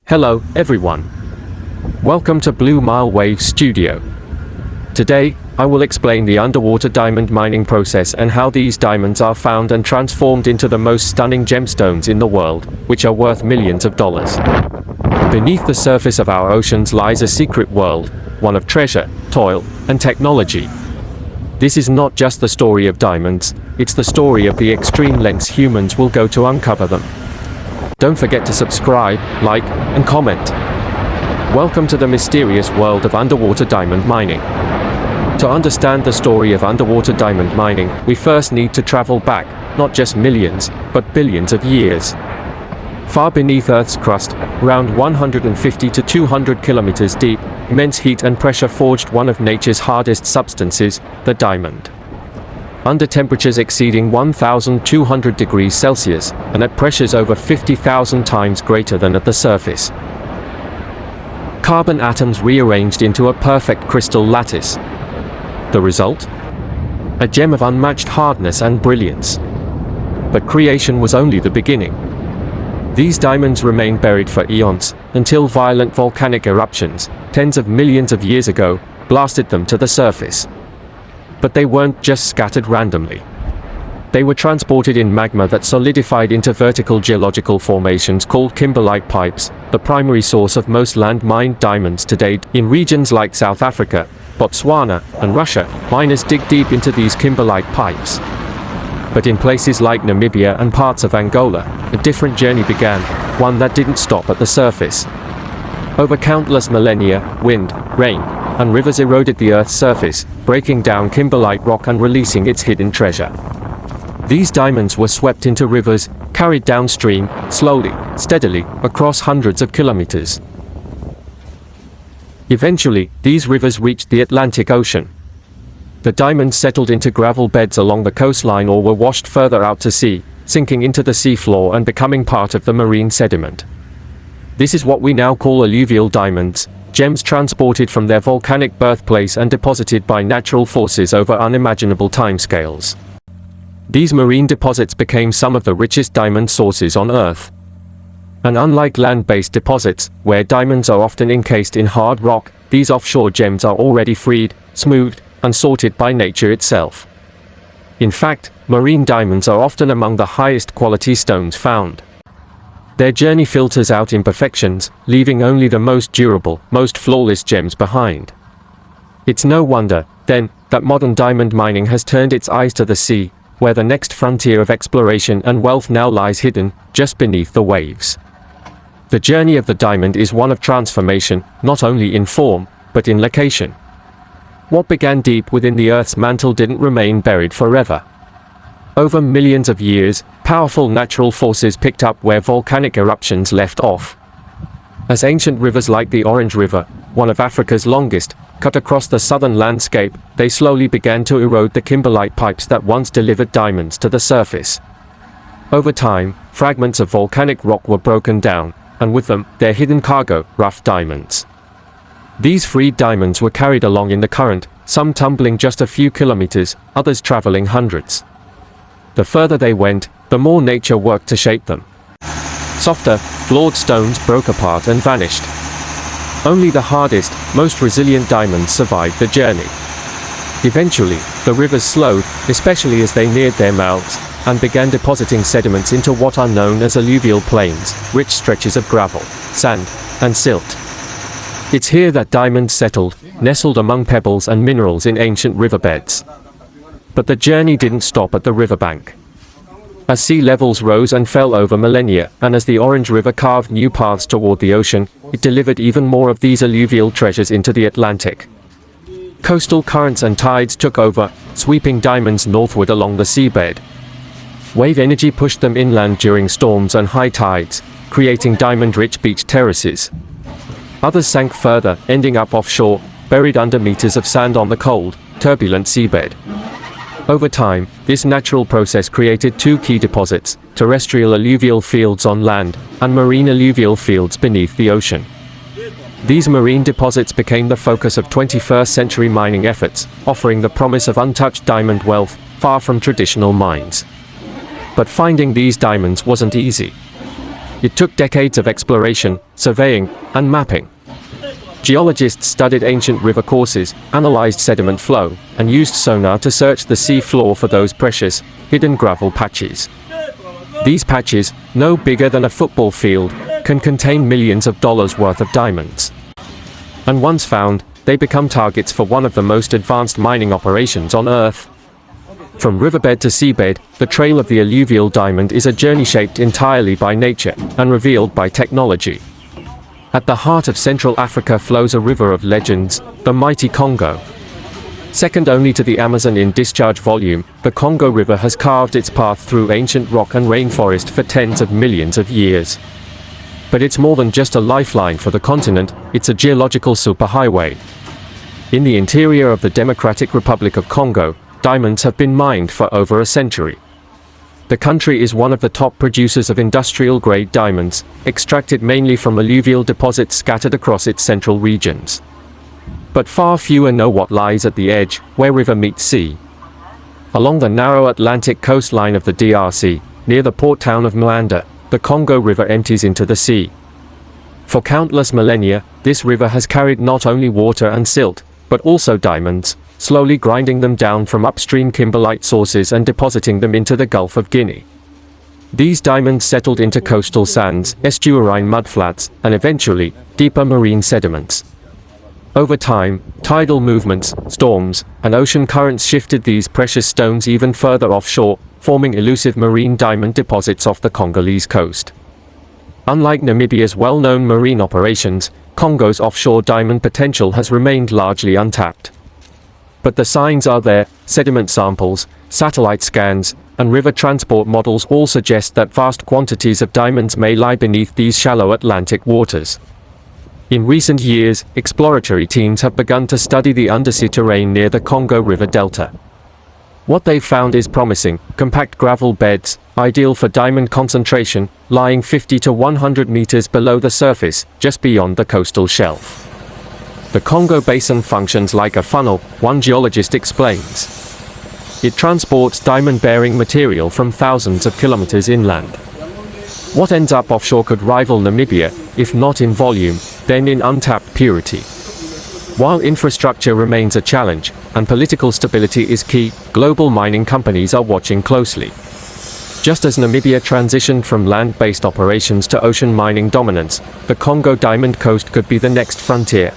Hello, everyone. Welcome to Blue Mile Wave Studio. Today, I will explain the underwater diamond mining process and how these diamonds are found and transformed into the most stunning gemstones in the world, which are worth millions of dollars. Beneath the surface of our oceans lies a secret world, one of treasure, toil, and technology. This is not just the story of diamonds, it's the story of the extreme lengths humans will go to uncover them. Don't forget to subscribe, like, and comment. Welcome to the mysterious world of underwater diamond mining. To understand the story of underwater diamond mining, we first need to travel back, not just millions, but billions of years. Far beneath Earth's crust, around 150 to 200 kilometers deep, immense heat and pressure forged one of nature's hardest substances, the diamond. Under temperatures exceeding 1,200 degrees Celsius, and at pressures over 50,000 times greater than at the surface. Carbon atoms rearranged into a perfect crystal lattice. The result? A gem of unmatched hardness and brilliance. But creation was only the beginning. These diamonds remained buried for eons, until violent volcanic eruptions, tens of millions of years ago, blasted them to the surface. But they weren't just scattered randomly. They were transported in magma that solidified into vertical geological formations called kimberlite pipes, the primary source of most land-mined diamonds today. In regions like South Africa, Botswana, and Russia, miners dig deep into these kimberlite pipes. But in places like Namibia and parts of Angola, a different journey began, one that didn't stop at the surface. Over countless millennia, wind, rain, and rivers eroded the Earth's surface, breaking down kimberlite rock and releasing its hidden treasure. These diamonds were swept into rivers, carried downstream, slowly, steadily, across hundreds of kilometers. Eventually, these rivers reached the Atlantic Ocean. The diamonds settled into gravel beds along the coastline or were washed further out to sea, sinking into the seafloor and becoming part of the marine sediment. This is what we now call alluvial diamonds, gems transported from their volcanic birthplace and deposited by natural forces over unimaginable timescales. These marine deposits became some of the richest diamond sources on Earth. And unlike land-based deposits, where diamonds are often encased in hard rock, these offshore gems are already freed, smoothed, and sorted by nature itself. In fact, marine diamonds are often among the highest quality stones found. Their journey filters out imperfections, leaving only the most durable, most flawless gems behind. It's no wonder, then, that modern diamond mining has turned its eyes to the sea, where the next frontier of exploration and wealth now lies hidden, just beneath the waves. The journey of the diamond is one of transformation, not only in form, but in location. What began deep within the Earth's mantle didn't remain buried forever. Over millions of years, powerful natural forces picked up where volcanic eruptions left off. As ancient rivers like the Orange River, one of Africa's longest, cut across the southern landscape, they slowly began to erode the kimberlite pipes that once delivered diamonds to the surface. Over time, fragments of volcanic rock were broken down, and with them, their hidden cargo, rough diamonds. These freed diamonds were carried along in the current, some tumbling just a few kilometers, others traveling hundreds. The further they went, the more nature worked to shape them. Softer, flawed stones broke apart and vanished. Only the hardest, most resilient diamonds survived the journey. Eventually, the rivers slowed, especially as they neared their mouths, and began depositing sediments into what are known as alluvial plains, rich stretches of gravel, sand, and silt. It's here that diamonds settled, nestled among pebbles and minerals in ancient riverbeds. But the journey didn't stop at the riverbank. As sea levels rose and fell over millennia, and as the Orange River carved new paths toward the ocean, it delivered even more of these alluvial treasures into the Atlantic. Coastal currents and tides took over, sweeping diamonds northward along the seabed. Wave energy pushed them inland during storms and high tides, creating diamond-rich beach terraces. Others sank further, ending up offshore, buried under meters of sand on the cold, turbulent seabed. Over time, this natural process created two key deposits, terrestrial alluvial fields on land, and marine alluvial fields beneath the ocean. These marine deposits became the focus of 21st century mining efforts, offering the promise of untouched diamond wealth, far from traditional mines. But finding these diamonds wasn't easy. It took decades of exploration, surveying, and mapping. Geologists studied ancient river courses, analyzed sediment flow, and used sonar to search the sea floor for those precious, hidden gravel patches. These patches, no bigger than a football field, can contain millions of dollars worth of diamonds. And once found, they become targets for one of the most advanced mining operations on Earth. From riverbed to seabed, the trail of the alluvial diamond is a journey shaped entirely by nature and revealed by technology. At the heart of Central Africa flows a river of legends, the mighty Congo. Second only to the Amazon in discharge volume, the Congo River has carved its path through ancient rock and rainforest for tens of millions of years. But it's more than just a lifeline for the continent, it's a geological superhighway. In the interior of the Democratic Republic of Congo, diamonds have been mined for over a century. The country is one of the top producers of industrial-grade diamonds, extracted mainly from alluvial deposits scattered across its central regions. But far fewer know what lies at the edge, where river meets sea. Along the narrow Atlantic coastline of the DRC, near the port town of Luanda, the Congo River empties into the sea. For countless millennia, this river has carried not only water and silt, but also diamonds, slowly grinding them down from upstream kimberlite sources and depositing them into the Gulf of Guinea. These diamonds settled into coastal sands, estuarine mudflats, and eventually, deeper marine sediments. Over time, tidal movements, storms, and ocean currents shifted these precious stones even further offshore, forming elusive marine diamond deposits off the Congolese coast. Unlike Namibia's well-known marine operations, Congo's offshore diamond potential has remained largely untapped. But the signs are there: sediment samples, satellite scans, and river transport models all suggest that vast quantities of diamonds may lie beneath these shallow Atlantic waters. In recent years, exploratory teams have begun to study the undersea terrain near the Congo River Delta. What they've found is promising: compact gravel beds, ideal for diamond concentration, lying 50 to 100 meters below the surface, just beyond the coastal shelf. The Congo Basin functions like a funnel, one geologist explains. It transports diamond-bearing material from thousands of kilometers inland. What ends up offshore could rival Namibia, if not in volume, then in untapped purity. While infrastructure remains a challenge, and political stability is key, global mining companies are watching closely. Just as Namibia transitioned from land-based operations to ocean mining dominance, the Congo Diamond Coast could be the next frontier.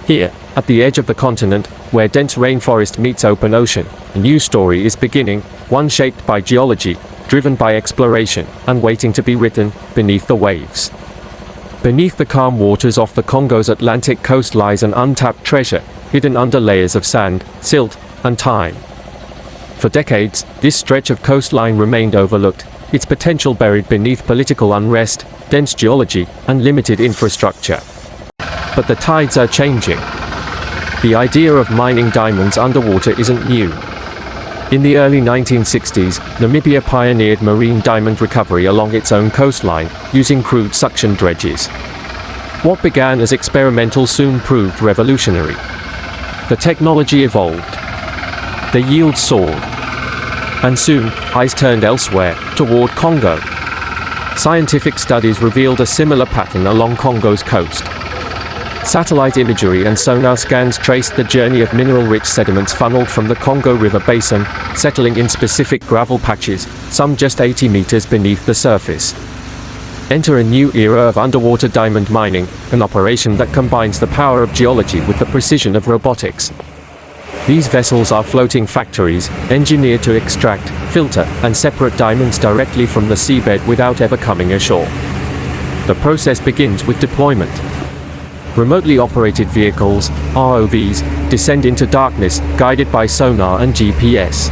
Here, at the edge of the continent, where dense rainforest meets open ocean, a new story is beginning, one shaped by geology, driven by exploration, and waiting to be written, beneath the waves. Beneath the calm waters off the Congo's Atlantic coast lies an untapped treasure, hidden under layers of sand, silt, and time. For decades, this stretch of coastline remained overlooked, its potential buried beneath political unrest, dense geology, and limited infrastructure. But the tides are changing. The idea of mining diamonds underwater isn't new. In the early 1960s, Namibia pioneered marine diamond recovery along its own coastline, using crude suction dredges. What began as experimental soon proved revolutionary. The technology evolved. The yields soared. And soon, eyes turned elsewhere, toward Congo. Scientific studies revealed a similar pattern along Congo's coast. Satellite imagery and sonar scans traced the journey of mineral-rich sediments funneled from the Congo River Basin, settling in specific gravel patches, some just 80 meters beneath the surface. Enter a new era of underwater diamond mining, an operation that combines the power of geology with the precision of robotics. These vessels are floating factories, engineered to extract, filter, and separate diamonds directly from the seabed without ever coming ashore. The process begins with deployment. Remotely operated vehicles, ROVs, descend into darkness, guided by sonar and GPS.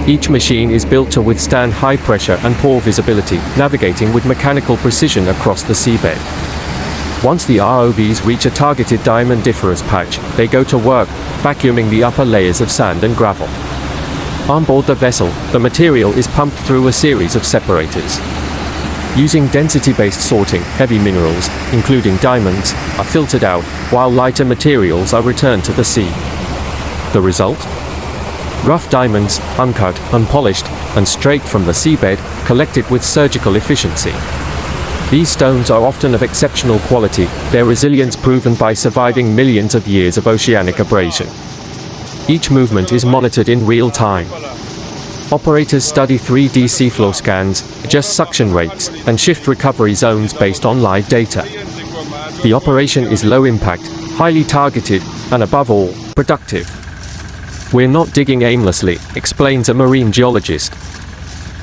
Each machine is built to withstand high pressure and poor visibility, navigating with mechanical precision across the seabed. Once the ROVs reach a targeted diamondiferous patch, they go to work, vacuuming the upper layers of sand and gravel. On board the vessel, the material is pumped through a series of separators. Using density-based sorting, heavy minerals, including diamonds, are filtered out, while lighter materials are returned to the sea. The result? Rough diamonds, uncut, unpolished, and straight from the seabed, collected with surgical efficiency. These stones are often of exceptional quality, their resilience proven by surviving millions of years of oceanic abrasion. Each movement is monitored in real time. Operators study 3D seafloor scans, adjust suction rates, and shift recovery zones based on live data. The operation is low impact, highly targeted, and above all, productive. "We're not digging aimlessly," explains a marine geologist.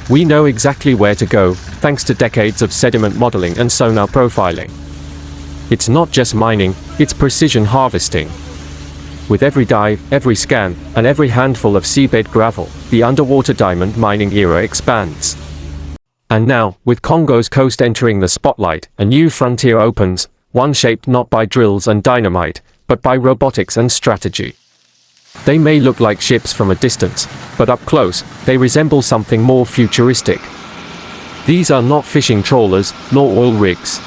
"We know exactly where to go, thanks to decades of sediment modeling and sonar profiling. It's not just mining, it's precision harvesting." With every dive, every scan, and every handful of seabed gravel, the underwater diamond mining era expands. And now, with Congo's coast entering the spotlight, a new frontier opens, one shaped not by drills and dynamite, but by robotics and strategy. They may look like ships from a distance, but up close, they resemble something more futuristic. These are not fishing trawlers, nor oil rigs.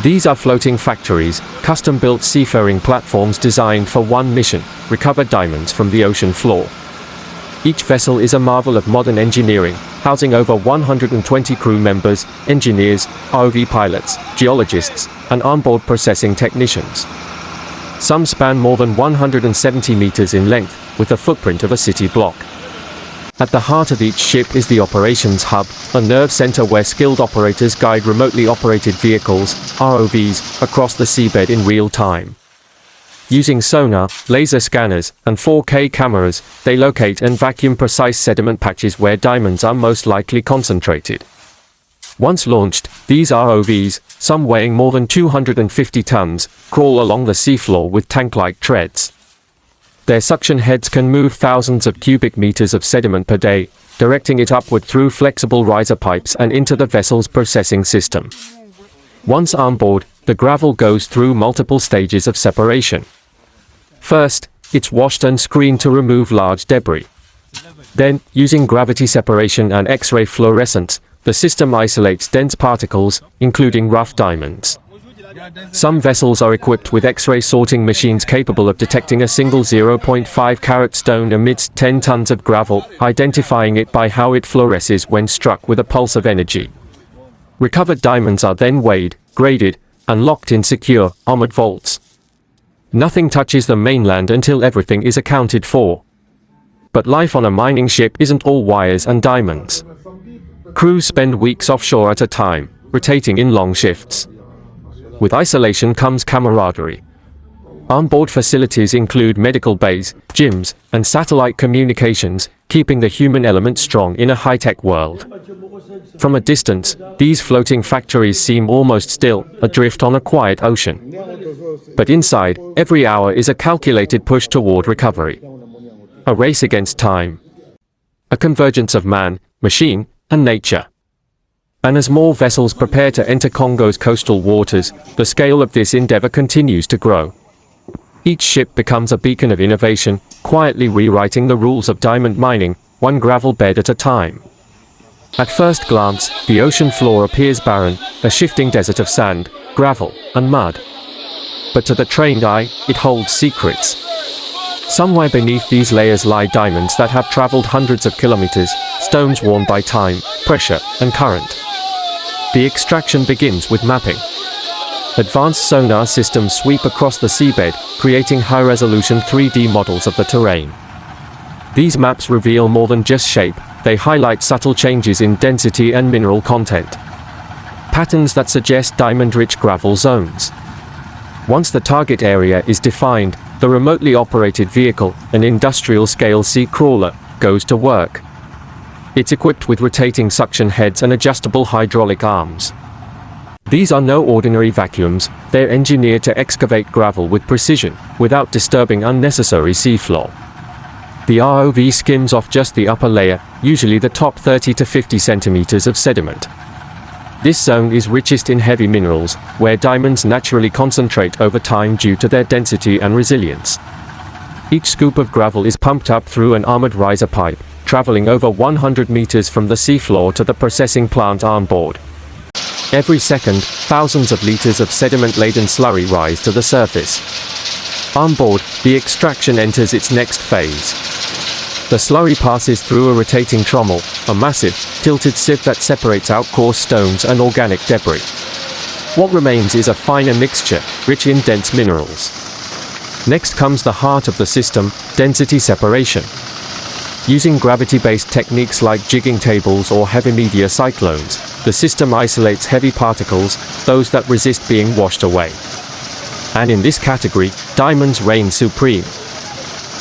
These are floating factories, custom-built seafaring platforms designed for one mission: recover diamonds from the ocean floor. Each vessel is a marvel of modern engineering, housing over 120 crew members, engineers, ROV pilots, geologists, and onboard processing technicians. Some span more than 170 meters in length, with the footprint of a city block. At the heart of each ship is the operations hub, a nerve center where skilled operators guide remotely operated vehicles, ROVs, across the seabed in real time. Using sonar, laser scanners, and 4K cameras, they locate and vacuum precise sediment patches where diamonds are most likely concentrated. Once launched, these ROVs, some weighing more than 250 tons, crawl along the seafloor with tank-like treads. Their suction heads can move thousands of cubic meters of sediment per day, directing it upward through flexible riser pipes and into the vessel's processing system. Once on board, the gravel goes through multiple stages of separation. First, it's washed and screened to remove large debris. Then, using gravity separation and X-ray fluorescence, the system isolates dense particles, including rough diamonds. Some vessels are equipped with X-ray sorting machines capable of detecting a single 0.5 carat stone amidst 10 tons of gravel, identifying it by how it fluoresces when struck with a pulse of energy. Recovered diamonds are then weighed, graded, and locked in secure, armored vaults. Nothing touches the mainland until everything is accounted for. But life on a mining ship isn't all wires and diamonds. Crews spend weeks offshore at a time, rotating in long shifts. With isolation comes camaraderie. On-board facilities include medical bays, gyms, and satellite communications, keeping the human element strong in a high-tech world. From a distance, these floating factories seem almost still, adrift on a quiet ocean. But inside, every hour is a calculated push toward recovery. A race against time. A convergence of man, machine, and nature. And as more vessels prepare to enter Congo's coastal waters, the scale of this endeavor continues to grow. Each ship becomes a beacon of innovation, quietly rewriting the rules of diamond mining, one gravel bed at a time. At first glance, the ocean floor appears barren, a shifting desert of sand, gravel, and mud. But to the trained eye, it holds secrets. Somewhere beneath these layers lie diamonds that have traveled hundreds of kilometers, stones worn by time, pressure, and current. The extraction begins with mapping. Advanced sonar systems sweep across the seabed, creating high-resolution 3D models of the terrain. These maps reveal more than just shape, they highlight subtle changes in density and mineral content. Patterns that suggest diamond-rich gravel zones. Once the target area is defined, the remotely operated vehicle, an industrial-scale sea crawler, goes to work. It's equipped with rotating suction heads and adjustable hydraulic arms. These are no ordinary vacuums, they're engineered to excavate gravel with precision, without disturbing unnecessary seafloor. The ROV skims off just the upper layer, usually the top 30 to 50 centimeters of sediment. This zone is richest in heavy minerals, where diamonds naturally concentrate over time due to their density and resilience. Each scoop of gravel is pumped up through an armored riser pipe, traveling over 100 meters from the seafloor to the processing plant on board. Every second, thousands of liters of sediment-laden slurry rise to the surface. On board, the extraction enters its next phase. The slurry passes through a rotating trommel, a massive, tilted sieve that separates out coarse stones and organic debris. What remains is a finer mixture, rich in dense minerals. Next comes the heart of the system, density separation. Using gravity-based techniques like jigging tables or heavy media cyclones, the system isolates heavy particles, those that resist being washed away. And in this category, diamonds reign supreme.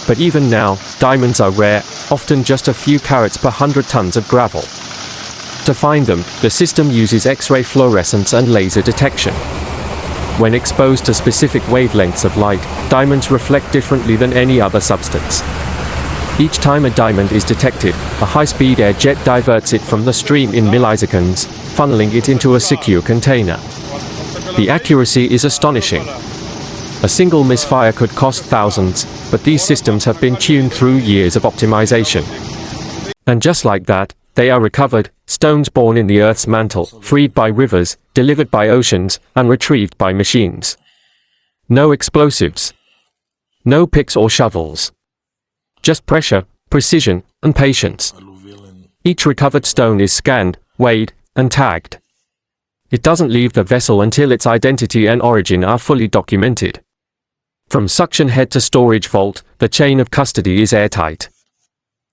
But even now, diamonds are rare, often just a few carats per 100 tons of gravel. To find them, the system uses X-ray fluorescence and laser detection. When exposed to specific wavelengths of light, diamonds reflect differently than any other substance. Each time a diamond is detected, a high-speed air jet diverts it from the stream in milliseconds, funneling it into a secure container. The accuracy is astonishing. A single misfire could cost thousands, but these systems have been tuned through years of optimization. And just like that, they are recovered, stones born in the Earth's mantle, freed by rivers, delivered by oceans, and retrieved by machines. No explosives. No picks or shovels. Just pressure, precision, and patience. Each recovered stone is scanned, weighed, and tagged. It doesn't leave the vessel until its identity and origin are fully documented. From suction head to storage vault, the chain of custody is airtight.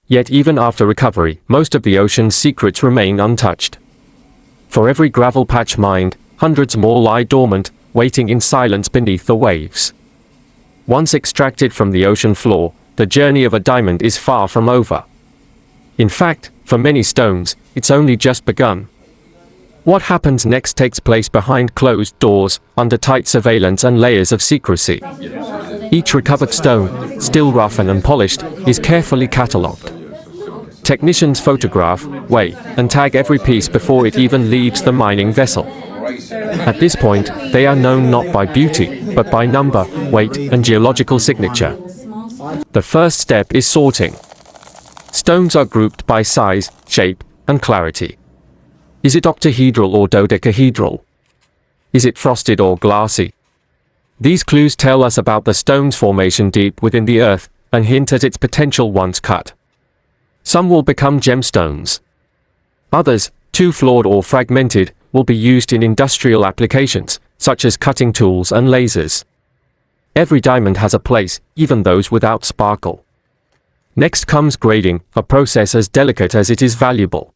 Yet even after recovery, most of the ocean's secrets remain untouched. For every gravel patch mined, hundreds more lie dormant, waiting in silence beneath the waves. Once extracted from the ocean floor, the journey of a diamond is far from over. In fact, for many stones, it's only just begun. What happens next takes place behind closed doors, under tight surveillance and layers of secrecy. Each recovered stone, still rough and unpolished, is carefully catalogued. Technicians photograph, weigh, and tag every piece before it even leaves the mining vessel. At this point, they are known not by beauty, but by number, weight, and geological signature. The first step is sorting. Stones are grouped by size, shape, and clarity. Is it octahedral or dodecahedral? Is it frosted or glassy? These clues tell us about the stone's formation deep within the earth, and hint at its potential once cut. Some will become gemstones. Others, too flawed or fragmented, will be used in industrial applications, such as cutting tools and lasers. Every diamond has a place, even those without sparkle. Next comes grading, a process as delicate as it is valuable.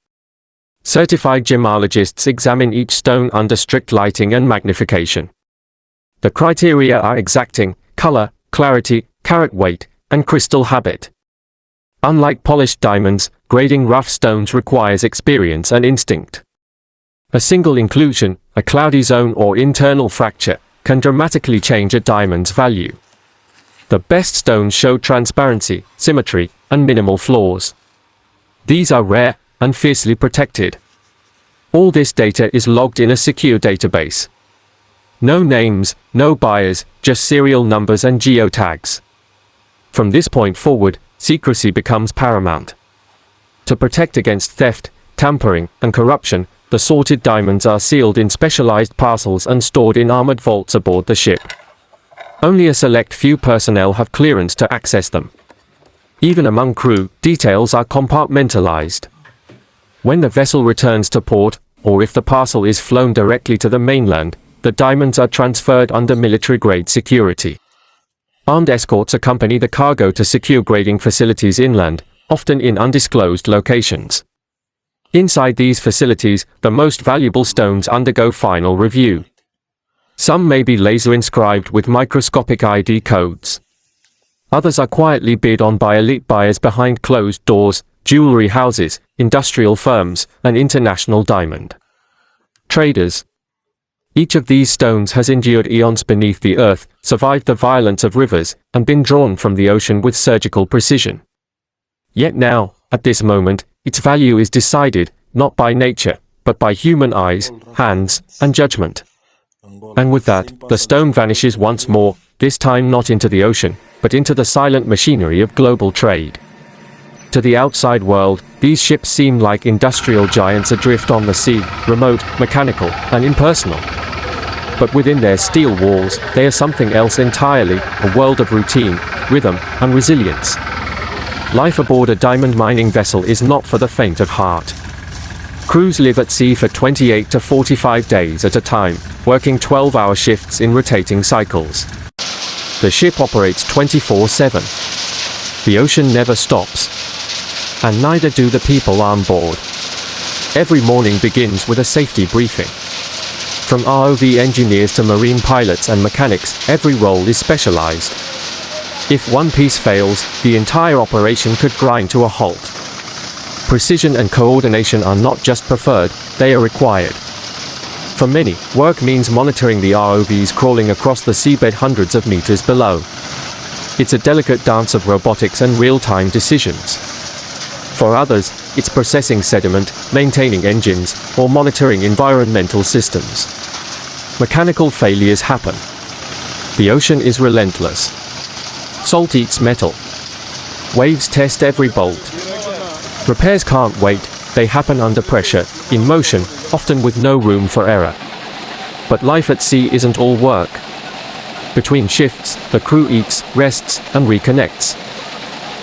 Certified gemologists examine each stone under strict lighting and magnification. The criteria are exacting: color, clarity, carat weight, and crystal habit. Unlike polished diamonds, grading rough stones requires experience and instinct. A single inclusion, a cloudy zone or internal fracture, can dramatically change a diamond's value. The best stones show transparency, symmetry, and minimal flaws. These are rare and fiercely protected. All this data is logged in a secure database. No names, no buyers, just serial numbers and geotags. From this point forward, secrecy becomes paramount. To protect against theft, tampering, and corruption, the sorted diamonds are sealed in specialized parcels and stored in armored vaults aboard the ship. Only a select few personnel have clearance to access them. Even among crew, details are compartmentalized. When the vessel returns to port, or if the parcel is flown directly to the mainland, the diamonds are transferred under military-grade security. Armed escorts accompany the cargo to secure grading facilities inland, often in undisclosed locations. Inside these facilities, the most valuable stones undergo final review. Some may be laser-inscribed with microscopic ID codes. Others are quietly bid on by elite buyers behind closed doors, jewelry houses, industrial firms, and international diamond traders. Each of these stones has endured eons beneath the earth, survived the violence of rivers, and been drawn from the ocean with surgical precision. Yet now, at this moment, its value is decided, not by nature, but by human eyes, hands, and judgment. And with that, the stone vanishes once more, this time not into the ocean, but into the silent machinery of global trade. To the outside world, these ships seem like industrial giants adrift on the sea, remote, mechanical, and impersonal. But within their steel walls, they are something else entirely, a world of routine, rhythm, and resilience. Life aboard a diamond mining vessel is not for the faint of heart. Crews live at sea for 28 to 45 days at a time, working 12-hour shifts in rotating cycles. The ship operates 24/7. The ocean never stops. And neither do the people on board. Every morning begins with a safety briefing. From ROV engineers to marine pilots and mechanics, every role is specialized. If one piece fails, the entire operation could grind to a halt. Precision and coordination are not just preferred, they are required. For many, work means monitoring the ROVs crawling across the seabed hundreds of meters below. It's a delicate dance of robotics and real-time decisions. For others, it's processing sediment, maintaining engines, or monitoring environmental systems. Mechanical failures happen. The ocean is relentless. Salt eats metal. Waves test every bolt. Repairs can't wait, they happen under pressure, in motion, often with no room for error. But life at sea isn't all work. Between shifts, the crew eats, rests, and reconnects.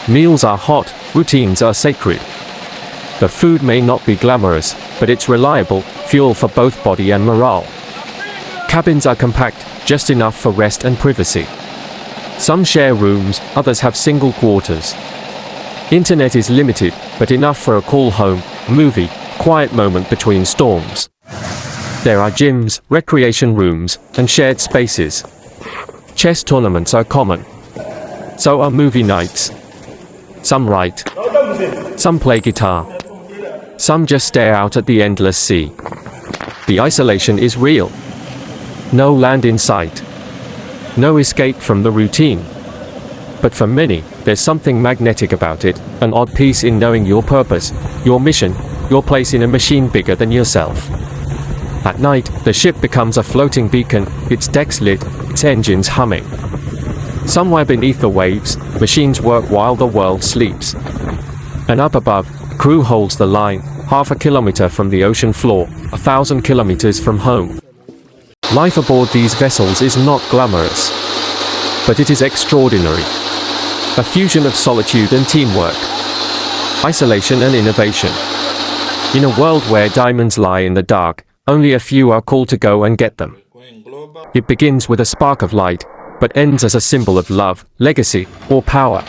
Meals are hot, routines are sacred. The food may not be glamorous, but it's reliable, fuel for both body and morale. Cabins are compact, just enough for rest and privacy. Some share rooms, others have single quarters. Internet is limited, but enough for a call home, movie, quiet moment between storms. There are gyms, recreation rooms, and shared spaces. Chess tournaments are common. So are movie nights. Some write. Some play guitar. Some just stare out at the endless sea. The isolation is real. No land in sight. No escape from the routine. But for many, there's something magnetic about it, an odd peace in knowing your purpose, your mission, your place in a machine bigger than yourself. At night, the ship becomes a floating beacon, its decks lit, its engines humming. Somewhere beneath the waves, machines work while the world sleeps. And up above, the crew holds the line, half a kilometer from the ocean floor, 1,000 kilometers from home. Life aboard these vessels is not glamorous. But it is extraordinary. A fusion of solitude and teamwork. Isolation and innovation. In a world where diamonds lie in the dark, only a few are called to go and get them. It begins with a spark of light, but ends as a symbol of love, legacy, or power.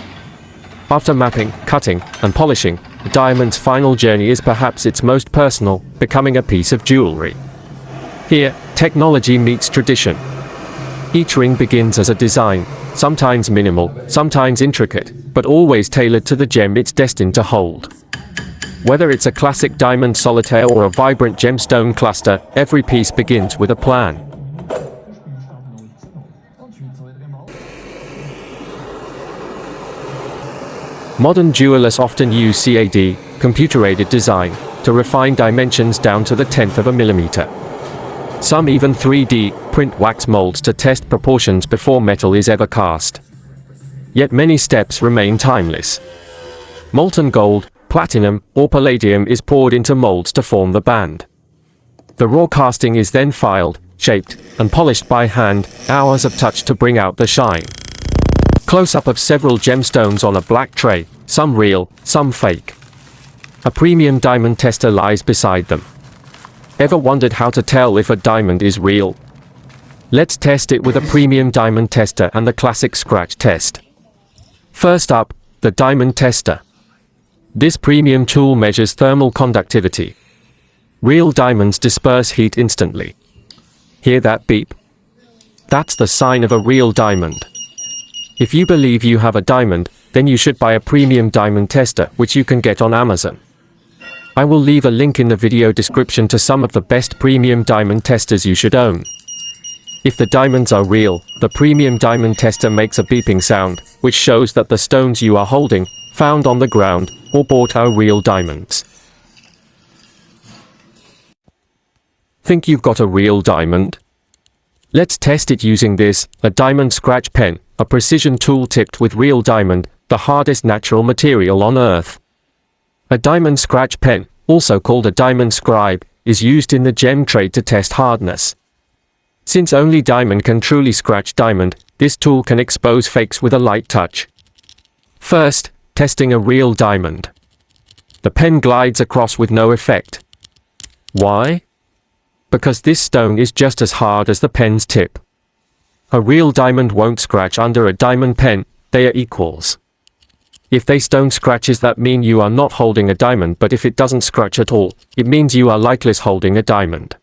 After mapping, cutting, and polishing, the diamond's final journey is perhaps its most personal, becoming a piece of jewelry. Here, technology meets tradition. Each ring begins as a design, sometimes minimal, sometimes intricate, but always tailored to the gem it's destined to hold. Whether it's a classic diamond solitaire or a vibrant gemstone cluster, every piece begins with a plan. Modern jewelers often use CAD, computer-aided design, to refine dimensions down to the tenth of a millimeter. Some even 3D print wax molds to test proportions before metal is ever cast. Yet many steps remain timeless. Molten gold, platinum, or palladium is poured into molds to form the band. The raw casting is then filed, shaped, and polished by hand, hours of touch to bring out the shine. Close-up of several gemstones on a black tray, some real, some fake. A premium diamond tester lies beside them. Ever wondered how to tell if a diamond is real? Let's test it with a premium diamond tester and the classic scratch test. First up, the diamond tester. This premium tool measures thermal conductivity. Real diamonds disperse heat instantly. Hear that beep? That's the sign of a real diamond. If you believe you have a diamond, then you should buy a premium diamond tester, which you can get on Amazon. I will leave a link in the video description to some of the best premium diamond testers you should own. If the diamonds are real, the premium diamond tester makes a beeping sound, which shows that the stones you are holding, found on the ground, or bought are real diamonds. Think you've got a real diamond? Let's test it using this, a diamond scratch pen, a precision tool tipped with real diamond, the hardest natural material on Earth. A diamond scratch pen, also called a diamond scribe, is used in the gem trade to test hardness. Since only diamond can truly scratch diamond, this tool can expose fakes with a light touch. First, testing a real diamond. The pen glides across with no effect. Why? Because this stone is just as hard as the pen's tip. A real diamond won't scratch under a diamond pen, they are equals. If they stone scratches, that mean you are not holding a diamond, but if it doesn't scratch at all, it means you are likeless holding a diamond.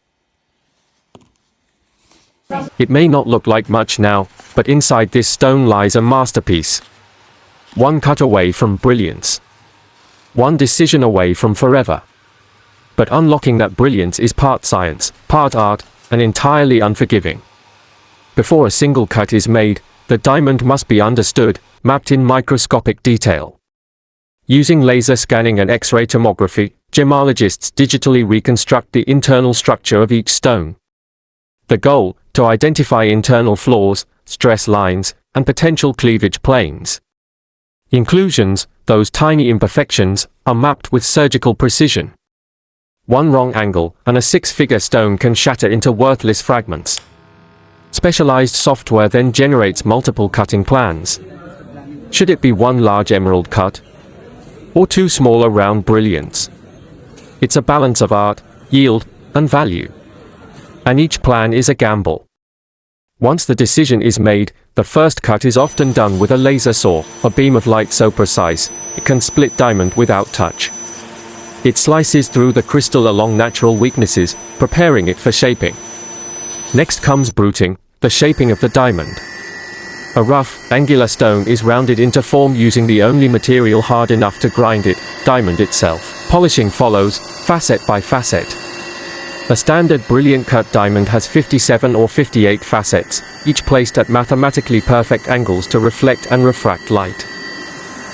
It may not look like much now, but inside this stone lies a masterpiece. One cut away from brilliance. One decision away from forever. But unlocking that brilliance is part science, part art, and entirely unforgiving. Before a single cut is made, the diamond must be understood, mapped in microscopic detail. Using laser scanning and X-ray tomography, gemologists digitally reconstruct the internal structure of each stone. The goal, to identify internal flaws, stress lines, and potential cleavage planes. Inclusions, those tiny imperfections, are mapped with surgical precision. One wrong angle, and a six-figure stone can shatter into worthless fragments. Specialized software then generates multiple cutting plans. Should it be one large emerald cut? Or two smaller round brilliants? It's a balance of art, yield, and value. And each plan is a gamble. Once the decision is made, the first cut is often done with a laser saw, a beam of light so precise, it can split diamond without touch. It slices through the crystal along natural weaknesses, preparing it for shaping. Next comes bruting, the shaping of the diamond. A rough, angular stone is rounded into form using the only material hard enough to grind it, diamond itself. Polishing follows, facet by facet. A standard brilliant cut diamond has 57 or 58 facets, each placed at mathematically perfect angles to reflect and refract light.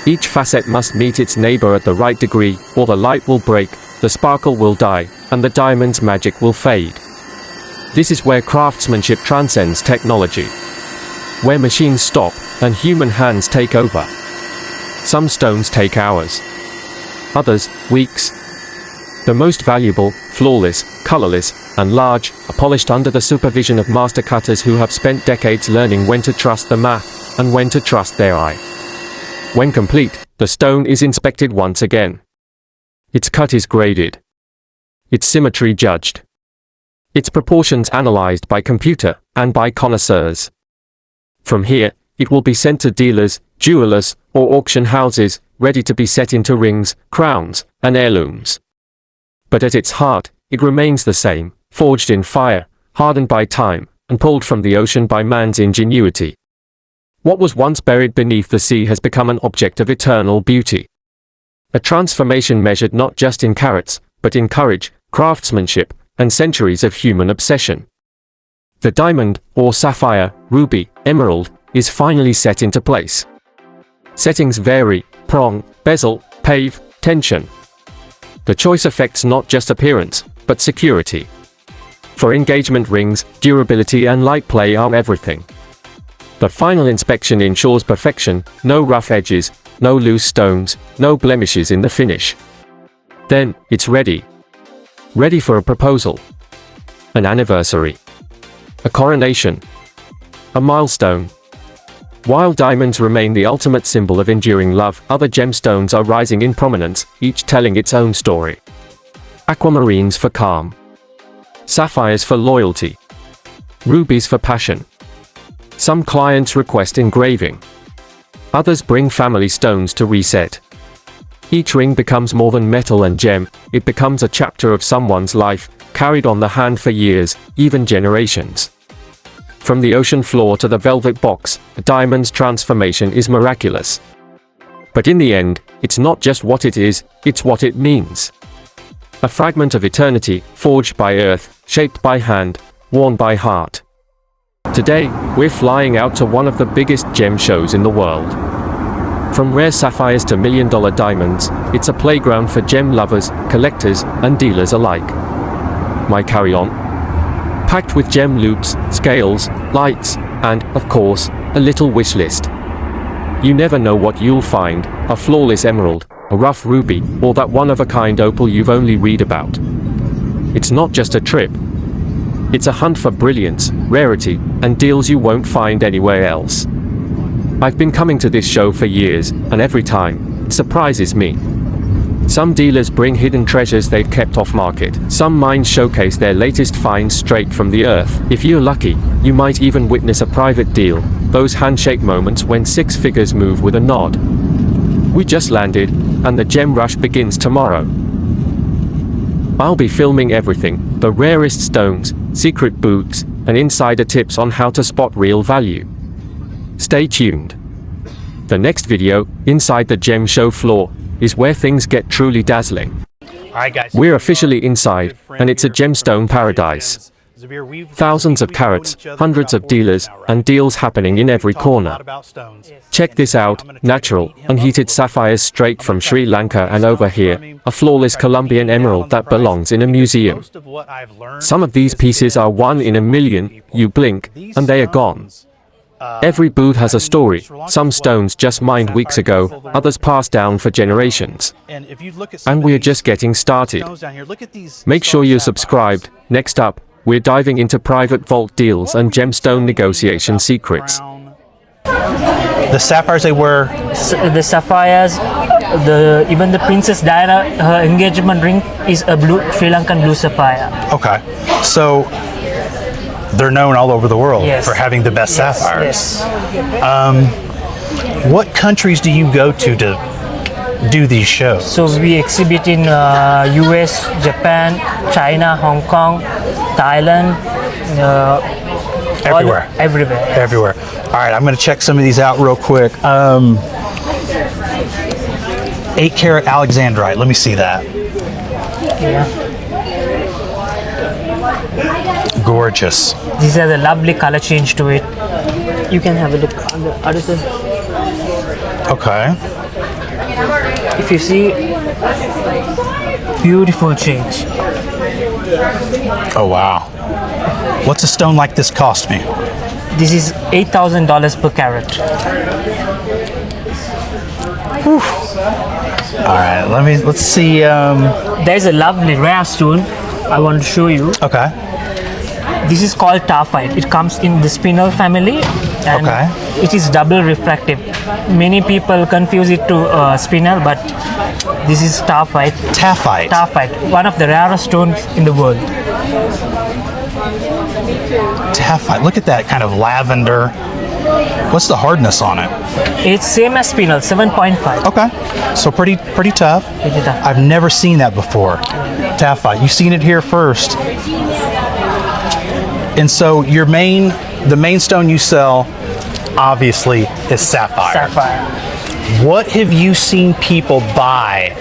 Each facet must meet its neighbor at the right degree, or the light will break, the sparkle will die, and the diamond's magic will fade. This is where craftsmanship transcends technology. Where machines stop, and human hands take over. Some stones take hours. Others, weeks. The most valuable, flawless, colorless, and large, are polished under the supervision of master cutters who have spent decades learning when to trust the math, and when to trust their eye. When complete, the stone is inspected once again. Its cut is graded. Its symmetry judged. Its proportions analyzed by computer, and by connoisseurs. From here, it will be sent to dealers, jewelers, or auction houses, ready to be set into rings, crowns, and heirlooms. But at its heart, it remains the same, forged in fire, hardened by time, and pulled from the ocean by man's ingenuity. What was once buried beneath the sea has become an object of eternal beauty. A transformation measured not just in carats, but in courage, craftsmanship, and centuries of human obsession. The diamond, or sapphire, ruby, emerald, is finally set into place. Settings vary: prong, bezel, pave, tension. The choice affects not just appearance, but security. For engagement rings, durability and light play are everything. The final inspection ensures perfection, no rough edges, no loose stones, no blemishes in the finish. Then, it's ready. Ready for a proposal. An anniversary. A coronation. A milestone. While diamonds remain the ultimate symbol of enduring love, other gemstones are rising in prominence, each telling its own story. Aquamarines for calm. Sapphires for loyalty. Rubies for passion. Some clients request engraving. Others bring family stones to reset. Each ring becomes more than metal and gem, it becomes a chapter of someone's life, carried on the hand for years, even generations. From the ocean floor to the velvet box, a diamond's transformation is miraculous. But in the end, it's not just what it is, it's what it means. A fragment of eternity, forged by earth, shaped by hand, worn by heart. Today, we're flying out to one of the biggest gem shows in the world. From rare sapphires to million-dollar diamonds, it's a playground for gem lovers, collectors, and dealers alike. My carry-on? Packed with gem loops, scales, lights, and, of course, a little wish list. You never know what you'll find: a flawless emerald, a rough ruby, or that one-of-a-kind opal you've only read about. It's not just a trip. It's a hunt for brilliance, rarity, and deals you won't find anywhere else. I've been coming to this show for years, and every time, what surprises me. Some dealers bring hidden treasures they've kept off market. Some mines showcase their latest finds straight from the earth. If you're lucky, you might even witness a private deal, those handshake moments when six figures move with a nod. We just landed, and the gem rush begins tomorrow. I'll be filming everything, the rarest stones, secret booths, and insider tips on how to spot real value. Stay tuned. The next video, inside the gem show floor, is where things get truly dazzling. Alright guys, We're officially inside, and it's a gemstone paradise. Thousands of carats, hundreds of dealers, and deals happening in every corner. Check this out, natural, unheated sapphires straight from Sri Lanka, and over here, a flawless Colombian emerald that belongs in a museum. Some of these pieces are 1 in a million, you blink, and they are gone. Every booth has a story, some stones just mined weeks ago, others passed down for generations. And we're just getting started. Make sure you're subscribed. Next up, we're diving into private vault deals and gemstone negotiation secrets. the sapphires they wear. The sapphires, even the Princess Diana, her engagement ring is a blue Sri Lankan blue sapphire. Okay, so they're known all over the world Yes. for having the best sapphires. Yes. What countries do you go to do these shows? So we exhibit in US, Japan, China, Hong Kong, Thailand, Everywhere. Everywhere. Everywhere. All right, I'm going to check some of these out real quick. 8-carat Alexandrite. Let me see that. Yeah. Gorgeous. These are the lovely color change to it. You can have a look on the other side. Okay. If you see, beautiful change. Oh, wow. What's a stone like this cost me? This is $8,000 per carat. All right, let's see. There's a lovely rare stone I want to show you. Okay. This is called tarphite. It comes in the spinel family, and Okay. it is double refractive. Many people confuse it to spinel, but this is tarphite. Taphite. Tarphite, one of the rarest stones in the world. Taphite. Look at that kind of lavender. What's the hardness on it? It's same as spinel, 7.5. Okay. So pretty tough. Pretty tough. I've never seen that before. Taphite. You've seen it here first. And so the main stone you sell obviously is sapphire. Sapphire. What have you seen people buy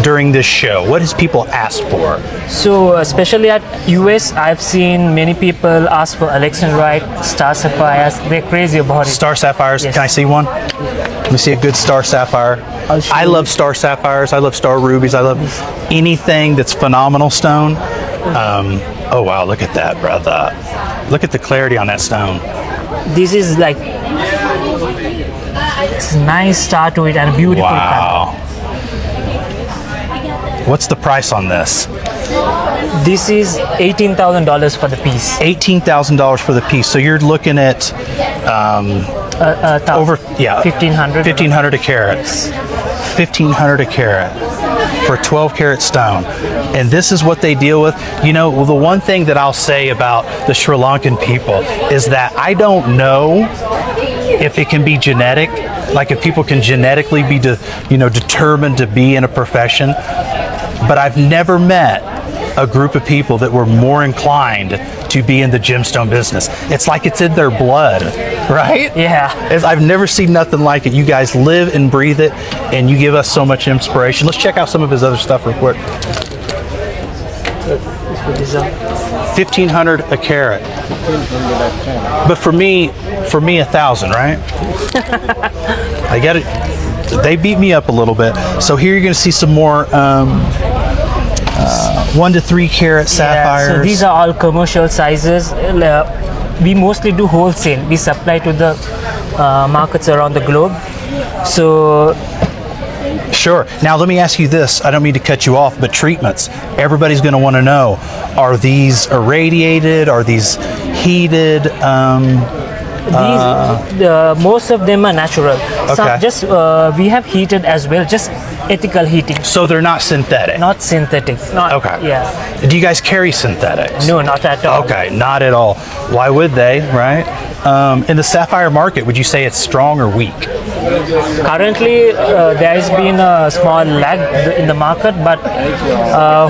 during this show? What has people asked for? So especially at US, I've seen many people ask for alexandrite, star sapphires. They're crazy about it. Star sapphires. Yes. Can I see one? Let me see a good star sapphire. I'll show I you. love star sapphires. I love star rubies. I love anything that's phenomenal stone. Oh wow, look at that, brother. Look at the clarity on that stone. This is like, it's a nice star to it and a beautiful color. Wow. What's the price on this? This is $18,000 for the piece. $18,000 for the piece. So you're looking at over 1,500. 1,500 a carat. 1,500 a carat for a 12-carat stone. And this is what they deal with. You know, the one thing that I'll say about the Sri Lankan people is that I don't know if it can be genetic, like if people can genetically be determined to be in a profession, but I've never met a group of people that were more inclined to be in the gemstone business. It's like it's in their blood, right? Yeah. I've never seen nothing like it. You guys live and breathe it, and you give us so much inspiration. Let's check out some of his other stuff real quick. 1,500 a carat. But for me, 1,000, right? I get it. They beat me up a little bit. So here you're going to see some more 1 to 3 carat sapphires. So these are all commercial sizes. We mostly do wholesale. We supply to the markets around the globe. So Sure. Now let me ask you this. I don't mean to cut you off, but treatments. Everybody's going to want to know, are these irradiated? Are these heated? Most of them are natural. Some Okay. just we have heated as well, just ethical heating, So they're not synthetic. not synthetic. Not, Okay. Yeah. Do you guys carry synthetics? No, not at all. Okay, not at all. Why would they, right? In the sapphire market, would you say it's strong or weak? Currently, there has been a small lag in the market, but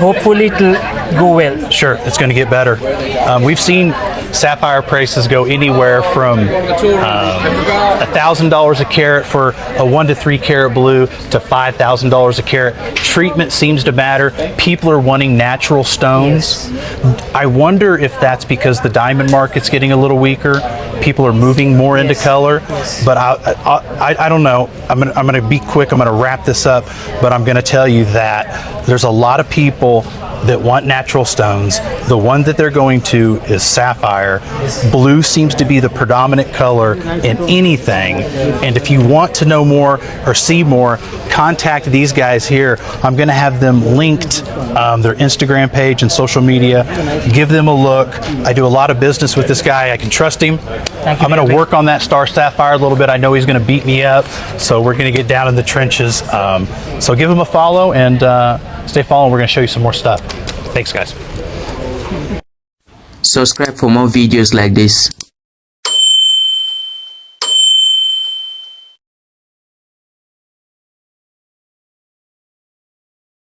hopefully it will go well. Sure, it's going to get better. We've seen sapphire prices go anywhere from $1,000 a carat for a 1 to 3 carat blue to $5,000 a carat. Treatment seems to matter. People are wanting natural stones. I wonder if that's because the diamond market's getting a little weaker. People are moving more into color, but I don't know. I'm gonna be quick. I'm gonna wrap this up, but I'm gonna tell you that there's a lot of people that want natural stones. The one that they're going to is sapphire. Blue seems to be the predominant color in anything. And if you want to know more or see more, contact these guys here. I'm going to have them linked, their Instagram page and social media. Give them a look. I do a lot of business with this guy. I can trust him. Thank you, I'm going to David. work on that star sapphire a little bit. I know he's going to beat me up, so we're going to get down in the trenches. So give him a follow and stay following. We're going to show you some more stuff. Thanks, guys. Subscribe for more videos like this.